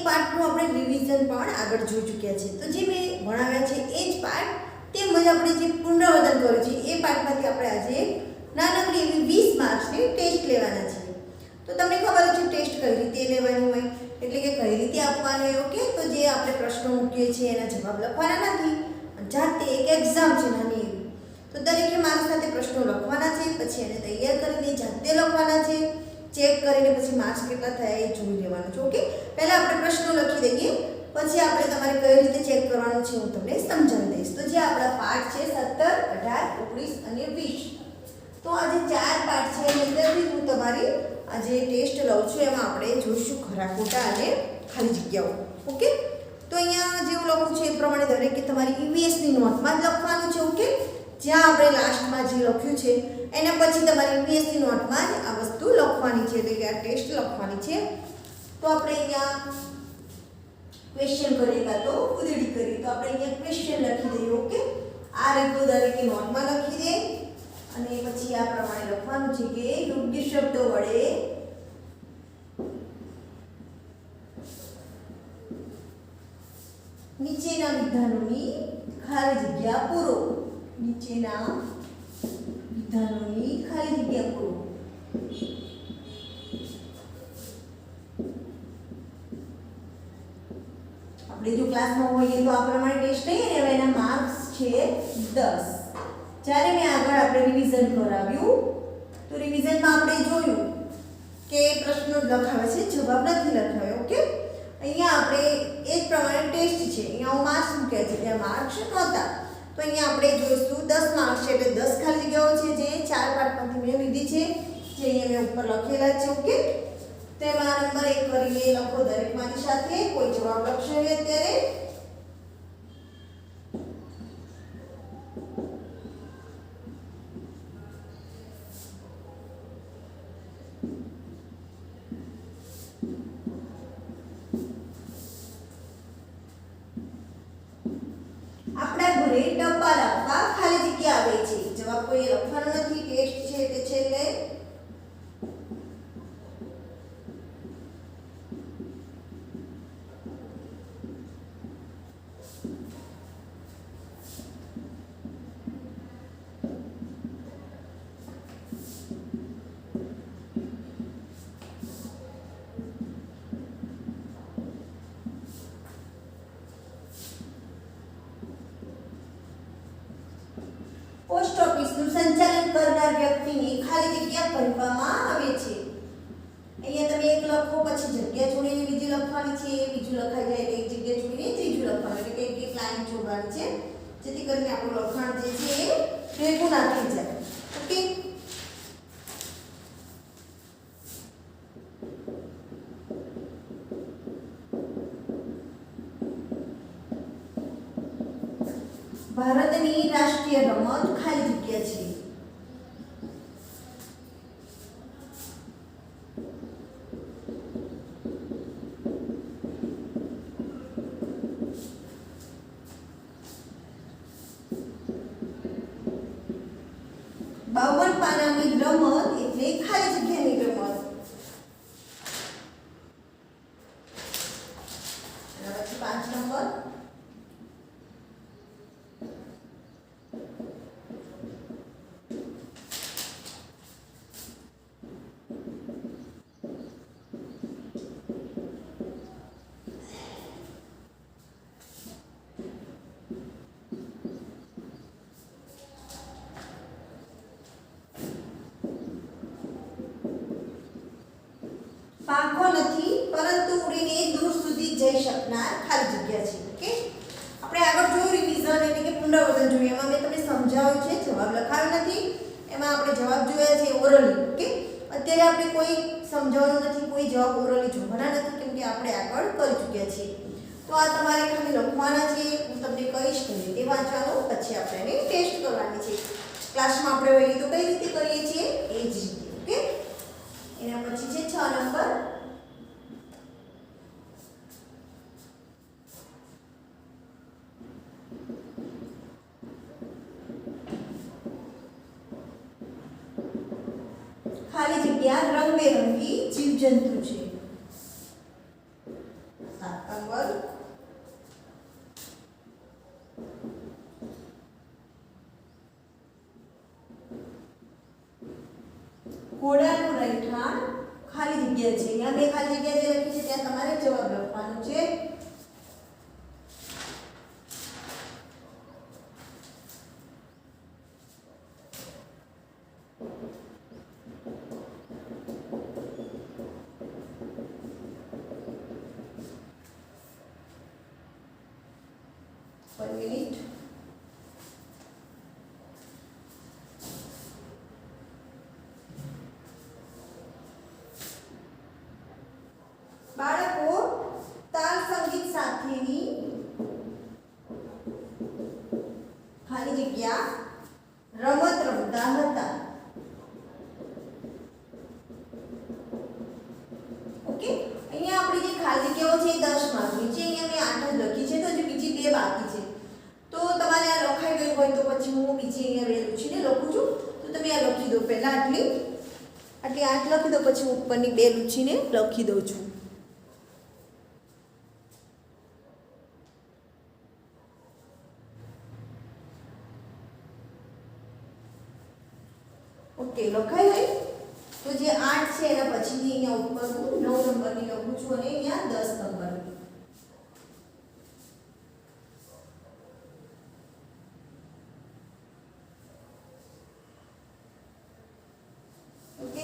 પાર્ટનું આપણે રિવિઝન પણ આગળ જોઈ ચૂક્યા છે. તો જે મેં ભણાવ્યા છે એ જ પાર્ટ તેમજ આપણે જે પુનરાવર્તન કર્યું છે એ પાર્ટમાંથી આપણે આજે નાનકડી એવી 20 માર્ક્સની ટેસ્ટ લેવાના છે. તો તમને ખબર છે ટેસ્ટ કઈ રીતે લેવાની હોય, એટલે કે કઈ રીતે આપવાની હોય. ઓકે, તો જે આપણે પ્રશ્નો મૂકીએ છીએ એના જવાબ લખવાના નથી, જાતે એક એક્ઝામ છે નાની એવી. તો દરેકે માર્ક્સ સાથે પ્રશ્નો લખવાના છે, પછી એને તૈયાર કરીને જાતે લખવાના છે, ચેક કરીને પછી માર્ક્સ કેટલા થયા એ જોઈ લેવાનું છે. ઓકે, પહેલા આપણે પ્રશ્નો લખી દઈએ, પછી આપણે તમારે કઈ રીતે ચેક કરવાનું છે હું તમને સમજાવી દઈશ. તો જે આપણા પાઠ છે 17, 18, 19 અને 20. તો આ જે 4 પાઠ છે એની અંદરથી હું તમારી આ જે ટેસ્ટ લઉં છું એમાં આપણે જોઈશું ખરા ખોટા અને ખાલી જગ્યાઓ. ઓકે, તો અહીંયા જેવું લખું છે એ પ્રમાણે દરેકે તમારી ઈવીએસની નોટમાં જ લખવાનું છે. ઓકે, જ્યાં આપણે લાસ્ટમાં જે લખ્યું છે એના પછી તમારી ઈવીએસની નોટમાં જ આ વસ્તુ લખવાની છે, એટલે કે આ ટેસ્ટ લખવાની છે. તો આપણે અહીંયા ક્વેશ્ચન કરીએ કાં તો ઉદડી કરીએ, તો આપણે અહીંયા ક્વેશ્ચન લખી દઈએ. ઓકે, આ રીતે દરેકે નોટમાં લખી દે અને પછી આ પ્રમાણે લખવાનું છે કે યોગ્ય શબ્દો વડે નીચેના વિધાનોની ખાલી જગ્યા પૂરો. નીચેના વિધાનોની ખાલી જગ્યા પૂરો. આપણે જો ક્લાસમાં હોઈએ તો આ પ્રમાણે ટેસ્ટ લઈએ ને, એના માર્ક્સ છે 10. જ્યારે મેં આગળ આપણે રિવિઝન કરાવ્યું તો રિવિઝનમાં આપણે જોયું કે પ્રશ્નો લખાવે છે, જવાબ નથી લખાવ્યો. ઓકે, અહીંયા આપણે એ જ પ્રમાણે ટેસ્ટ છે, અહીંયા માર્ક્સ મૂક્યા છે, ત્યાં માર્ક્સ નહોતા. તો અહીંયા આપણે જોઈશું 10 માર્ક્સ છે, એટલે 10 ખાલી જગ્યાઓ છે જે 4 પાઠમાંથી મેં લીધી છે, જે અહીંયા મેં ઉપર લખેલા છે. ઓકે, તેમાં નંબર 1 કરીને લખો દરેકમાંથી સાથે. કોઈ જવાબ લખશે અત્યારે? આપણા ઘરે ટપાલ આપવા ખાલી જગ્યા આવે છે. જવાબ કોઈ લખવાનો નથી, ટેસ્ટ છે તે છેલ્લે. પોસ્ટ ઓફિસનું સંચાલન કરનાર વ્યક્તિને ખાલી જગ્યા કહેવામાં આવે છે. અહીંયા તમે એક લખો, પછી જગ્યા છોડીને બીજી લખવાની છે, બીજું લખાઈ જાય એટલે એક જગ્યા છોડીને ત્રીજું લખવાનું, એટલે કે એક લાઈન છોડવાની છે, જેથી કરીને આપણું લખાણ જે છે એ ભેગું ના થઈ જાય. ઓકે, ભારતની રાષ્ટ્રીય રમત ખાલી જગ્યા છે. બાવન પાનાની રમત એટલે ખાલી જગ્યાની રમત. અને પછી 5 નંબર પાંખો નથી પરંતુ ઉડીને દૂર સુધી જઈ શકનાર ખાલી જગ્યા છે. ઓકે, આપણે આગળ જોયું રિવિઝન એટલે કે પુનરાવર્તન જોયું, એમાં મેં તમને સમજાવ્યું છે, જવાબ લખાવ્યો નથી, એમાં આપણે જવાબ જોયા છે ઓરલી. ઓકે, અત્યારે આપણે કોઈ સમજાવવાનું નથી, કોઈ જવાબ ઓરલી જોવાના નથી, કેમ કે આપણે આગળ કરી ચૂક્યા છીએ. તો આ તમારે ખાલી લખવાના છે, હું તમને કહીશ કે રીતે વાંચવાનું, પછી આપણે એને ટેસ્ટ કરવાની છે. ક્લાસમાં આપણે વળી તો કઈ રીતે કરીએ છીએ એ જ રીતે. ઓકે, એના પછી છે 6 નંબર. ખાલી જગ્યા રંગબેરંગી જીવજંતુ છે. 7 ઘોડાનું રહેઠાણ ખાલી જગ્યા છે. અહીંયા મેં ખાલી જગ્યા જે લખી છે ત્યાં તમારે જવાબ લખવાનો છે. One minute. બાળકો તાલ સંગીત સાથેની ખાલી જગ્યા રમત રમતા હતા. ઓકે, અહીંયા આપણી જે ખાલી જગ્યાઓ છે એ 10 માર્કની છે. અહીંયા મેં 8 જ લખી છે, તો હજુ બીજી 2 બાકી છે. તો તમારે આ લખાઈ ગયું હોય તો પછી હું બીજી અહીંયા 2 લખીને લખું છું. તો તમે આ લખી દો. પહેલા આટલી 8 લખી દો, પછી ઉપરની 2 લૂછીને લખી દઉં છું. ઓકે, લખાઈ ગઈ. તો જે 8 છે એના પછીની અહીંયા ઉપર હું 9 નંબરની લખું છું અને અહીંયા 10 નંબરની. ઓકે,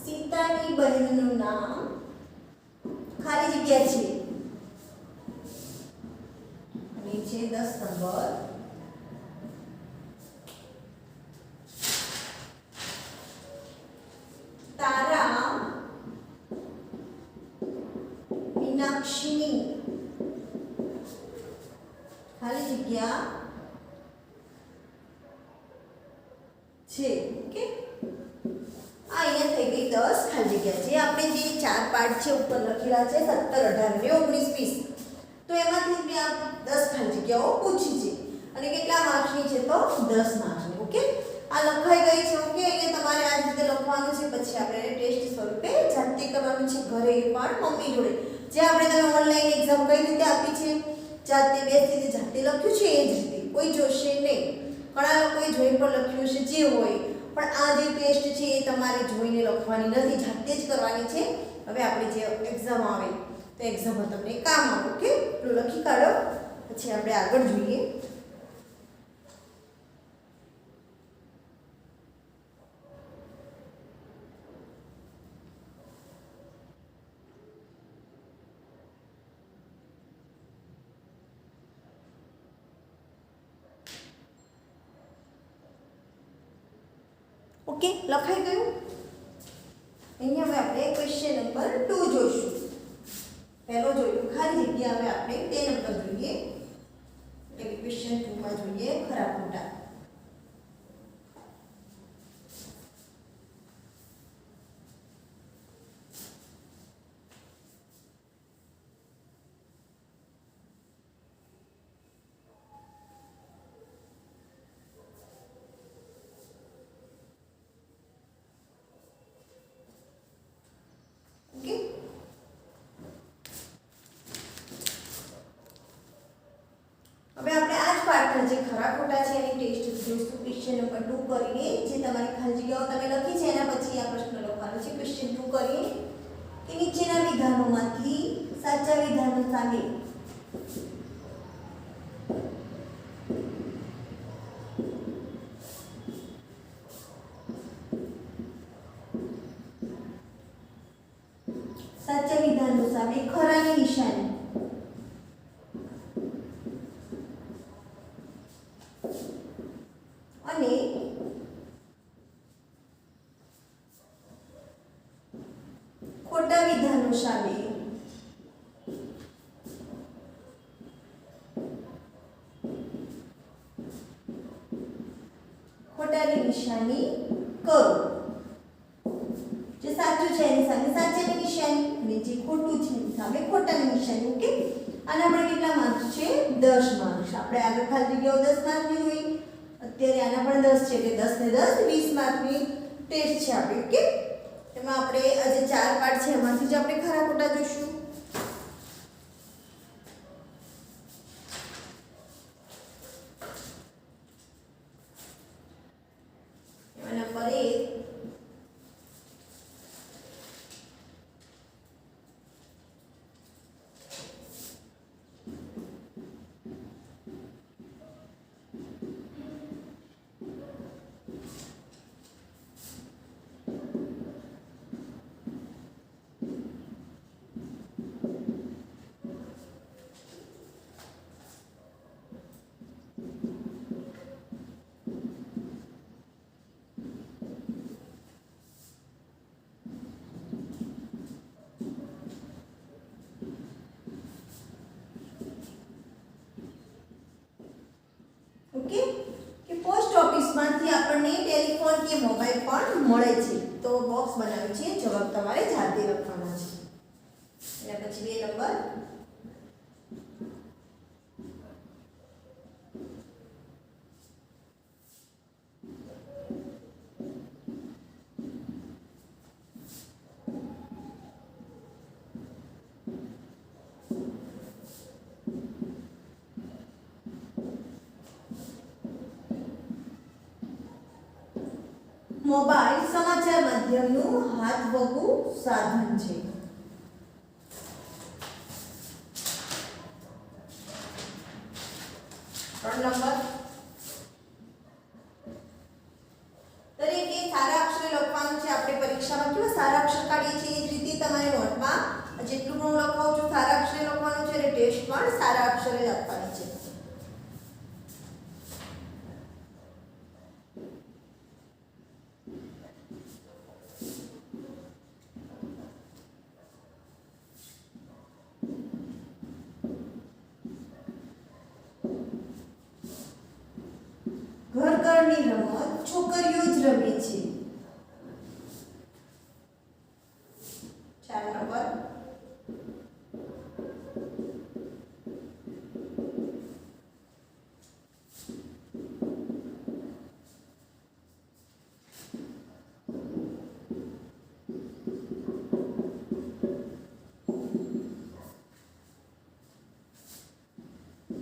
સીતાની બહેનનું નામ ખાલી જગ્યા છે અને છે 10 નંબર. તારા મીનાક્ષીની ખાલી જગ્યા છે. ઓકે, અહીંયા થઈ ગઈ 10 ખાલી જગ્યા છે. આપણે જે 4 પાર્ટ છે ઉપર લખેલા છે 17, 18, 19, 20, તો એમાંથી મેં આ 10 ખાલી જગ્યાઓ પૂછી છે અને કેટલા માર્ક્સની છે તો 10 માર્ક્સની. ઓકે, આ લખાઈ ગઈ છે. ઓકે, અહીંયા તમારે આ રીતે લખવાનું છે. પછી આપણે ટેસ્ટ સ્વરૂપે જાતે કરવાનું છે ઘરે પણ મમ્મી જોડે. જે આપણે તમે ઓનલાઈન એક્ઝામ કઈ રીતે આપી છે, જાતે બેસીને જાતે લખ્યું છે એ જ રીતે. કોઈ જોશે નહીં. ઘણા લોકોએ જોઈ પણ લખ્યું છે જે હોય, પણ આ જે ટેસ્ટ છે એ તમારે જોઈને લખવાની નથી, જાતે જ કરવાની છે. હવે આપણી જે એક્ઝામ આવે તો એક્ઝામમાં તમને કામ આવે. ઓકે, એટલું લખી કાઢો. પછી આપણે આગળ જોઈએ. ઓકે, લખાઈ ગયું. અહીંયા હવે આપણે ક્વેશ્ચન નંબર 2 જોઈશું. પહેલો જોયું ખાલી જગ્યા. હવે આપણે 2 નંબર જોઈએ. એટલે ક્વેશ્ચન 2 માં જોઈએ ખરા ખોટા. જે ખરા ખોટા છે એની ટેસ્ટ જોઈશું. ક્વેશ્ચન નંબર 2 કરીને જે તમારી ખાલી જગ્યાઓ તમે લખી છે એના પછી આ પ્રશ્ન લખવાનો છે. ક્વેશ્ચન 2 કરીને કે નીચેના વિધાનોમાંથી સાચા વિધાનો સામે સાચા વિધાનો સામે ખરાની નિશાની અને ખોટા વિધાનો સામે ખોટાની નિશાની કરો. જે સાચું છે એની સામે સાચાની નિશાની અને જે ખોટું છે એની સામે ખોટાની નિશાની. ઓકે, અને આપણે કેટલા માર્ક્સ છે 10 માર્ક્સ. આપણે આગળ ખાલી જગ્યાઓ 10 માર્કની જોઈ. અત્યારે આના પણ 10 છે એટલે 10 ને 10 20 માર્કની ટેસ્ટ છે આપણી. ઓકે, એમાં આપણે આ જે 4 પાર્ટ છે એમાંથી જ આપણે ખરા ખોટા જોઈશું. નંબર 1, ઓકે કે પોસ્ટ ઓફિસમાંથી આપણને ટેલિફોન કે મોબાઈલ પણ મળે છે. તો બોક્સ બનાવ્યું છે, જવાબ તમારે જાતે લખવાનો છે. અને પછી 2 નંબર, મોબાઈલ સમાચાર માધ્યમનું હાથવગું સાધન છે. 3 નંબર, દરેકે સારા અક્ષરે લખવાનું છે. આપણે પરીક્ષામાં કેવા સારા અક્ષર કાઢીએ છીએ એ જ રીતે તમારે નોટમાં જેટલું હું લખાવું છું સારા અક્ષરે લખવાનું છે અને ટેસ્ટ પણ સારા અક્ષરે લખવાની છે. ઘરની રમત છોકરીઓ જ રમે છે. 4 નંબર,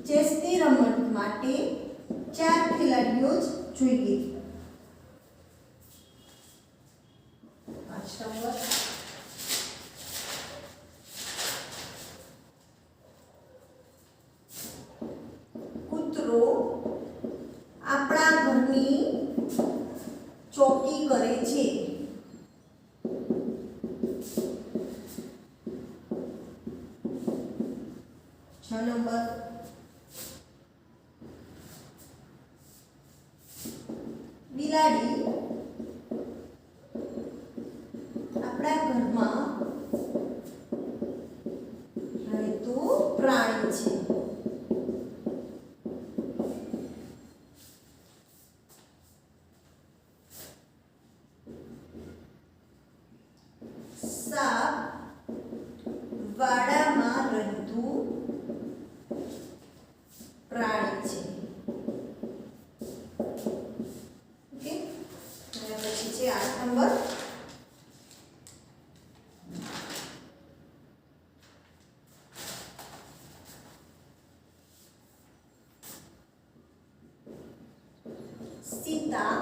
ચેસની રમત માટે 4 ખેલાડીઓ જ જોઈએ. 5 નંબર, કૂતરો આપણા ઘરની ચોકી કરે છે. 6 નંબર, બિલાડી આપણા ઘરમાં રહેતું પ્રાણી છે. 7 વાડામાં રહેતું પ્રાણી છે. ઓકે, અને પછી છે 8 નંબર, સીતા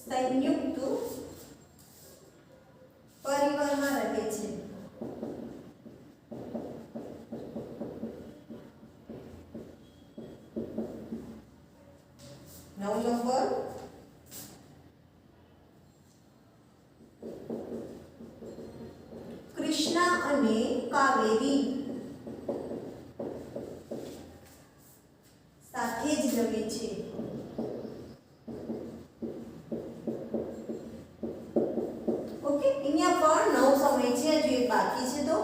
સંયુક્ત પરિવારમાં રહે છે. 9 નંબર, કૃષ્ણા અને કાવેરી સાથે જ રહે છે. ઓકે, અહીંયા પણ 9 સમય છે, હજુ એક બાકી છે. તો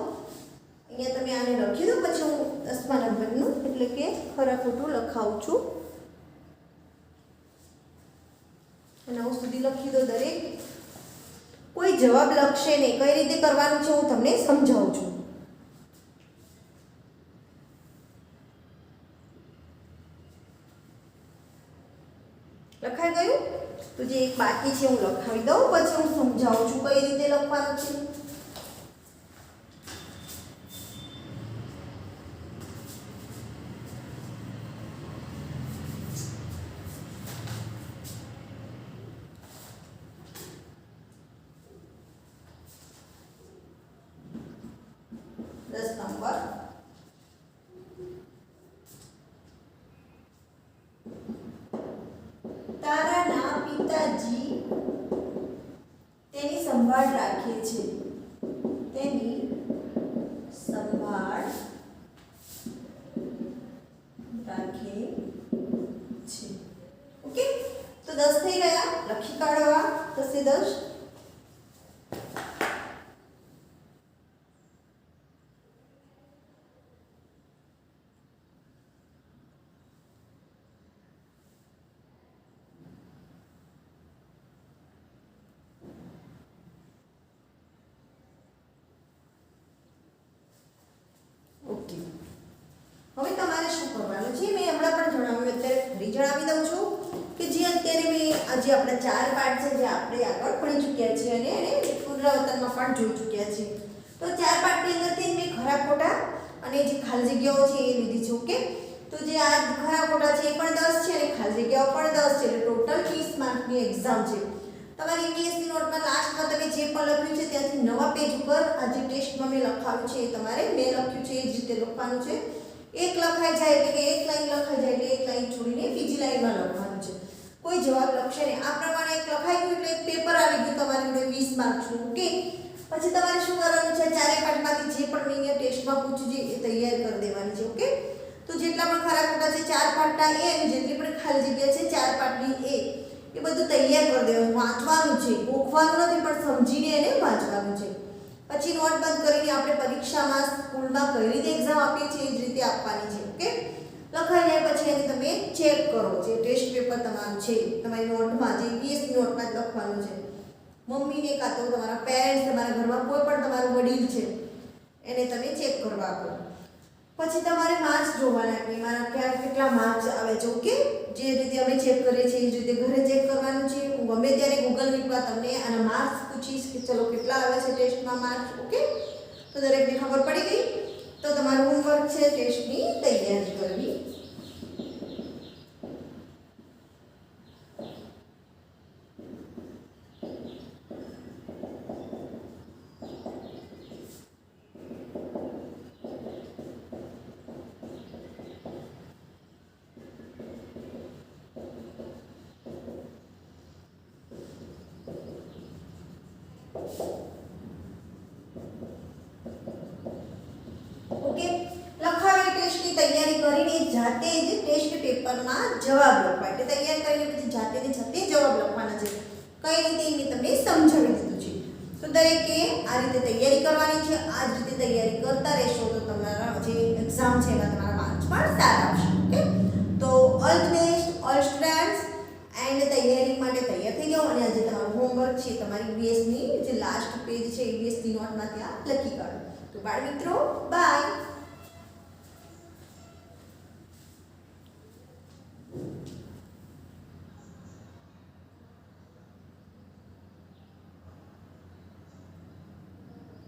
અહીંયા તમે આને લખી દો, પછી હું 10મા નંબરનું એટલે કે ખરા ખોટું લખાવું છું. 9 સુધી લખી દો. દરેક કોઈ જવાબ લખશે નહીં. કઈ રીતે કરવાનું છે હું તમને સમજાવું છું. લખાઈ ગયું? તો જે એક બાકી છે હું લખાવી દઉં, પછી હું સમજાવું છું કઈ રીતે લખવાનું છે. નંબર તારાના પિતાજી તેની સંભાળ રાખે છે. તેની સંભાળ રાખે છે. ઓકે, તો 10 થઈ ગયા. લખી કાઢવા 10 એ 10. હવે તમારે શું કરવાનું છે મેં હમણાં પણ જણાવ્યું, અત્યારે ફરી જણાવી દઉં છું કે જે અત્યારે મેં આજે આપણા 4 પાઠ છે જે આપણે આગળ ભણી ચૂક્યા છીએ અને એને પુનરાવર્તનમાં પણ જોઈ ચૂક્યા છીએ. તો 4 પાઠની અંદરથી મેં ખરા ખોટા અને જે ખાલી જગ્યાઓ છે એ લીધી છે. ઓકે, તો જે આ ખરા ખોટા છે એ પણ 10 છે અને ખાલી જગ્યાઓ પણ 10 છે, એટલે ટોટલ 30 માર્કની એક્ઝામ છે. તમારી ઈવીએસની નોટમાં લાસ્ટમાં તમે જે પણ લખ્યું છે ત્યાંથી નવા પેજ ઉપર આ જે ટેસ્ટમાં મેં લખાવ્યું છે એ તમારે મેં લખ્યું છે એ જ રીતે લખવાનું છે. એક લખાઈ જાય એટલે કે એક લાઈન લખાઈ જાય એટલે એક લાઈન છોડીને બીજી લાઈનમાં લખવાનું છે. કોઈ જવાબ લખશે નહીં. આ પ્રમાણે એક લખાઈ ગયું એટલે એક પેપર આવી ગયું તમારી જોડે 20 માર્ક્સનું. ઓકે, પછી તમારે શું કરવાનું છે, ચારે પાઠમાંથી જે પણ મેં ટેસ્ટમાં પૂછ્યું છે એ તૈયાર કરી દેવાની છે. ઓકે, તો જેટલા પણ ખરા ખોટા છે 4 પાઠના એ અને જેટલી પણ ખાલી જગ્યા છે 4 પાઠની એ બધું તૈયાર કરી દેવાનું. વાંચવાનું છે, ગોખવાનું નથી પણ સમજીને એને વાંચવાનું છે. પછી નોટ બંધ કરીને આપણે પરીક્ષામાં સ્કૂલમાં કઈ રીતે એક્ઝામ આપીએ છીએ એ જ રીતે આપવાની છે. ઓકે, લખાઈ જાય પછી એને તમે ચેક કરો. જે ટેસ્ટ પેપર તમારું છે તમારી નોટમાં જે ઈવીએસની નોટમાં જ લખવાનું છે. મમ્મીને કાં તો તમારા પેરેન્ટ્સ, તમારા ઘરમાં કોઈ પણ તમારું વડીલ છે એને તમે ચેક કરવા આપો. પછી તમારે માર્ક્સ જોવાના કે મારા કેટલા માર્ક્સ આવે છે. ઓકે, જે રીતે અમે ચેક કરીએ છીએ એ જ રીતે ઘરે ચેક કરવાનું છે. હું ગમે ત્યારે ગૂગલ મીટમાં તમને આના માર્ક્સ પૂછીશ કે ચલો કેટલા આવે છે ટેસ્ટમાં માર્ક્સ. ઓકે, તો દરેકને ખબર પડી ગઈ. તો તમારું હોમવર્ક છે ટેસ્ટની તૈયારી કરવી. ઓકે, લખાવી ટેસ્ટની તૈયારી કરીને જાતે જ ટેસ્ટ પેપરમાં જવાબ લખવા. એટલે તૈયાર કરીને પછી જાતે જવાબ લખવાના છે. કઈ રીતે એ મેં તમને સમજાવી દીધું છે. તો દરેકે આ રીતે તૈયારી કરવાની છે. આ જ રીતે તૈયારી કરતા રહેશો તો તમારા જે એક્ઝામ છે એમાં તમારા માર્ક્સ પણ સારા આવશે. ઓકે, તો all the best all students. And તૈયારી માટે તૈયાર થઈ જાઓ અને આજે તમારું હોમવર્ક છે તમારી ઈવીએસની જે લાસ્ટ પેજ છે ઈવીએસની નોટમાં ત્યાં લખી કાઢો. તો બાળ મિત્રો બાય.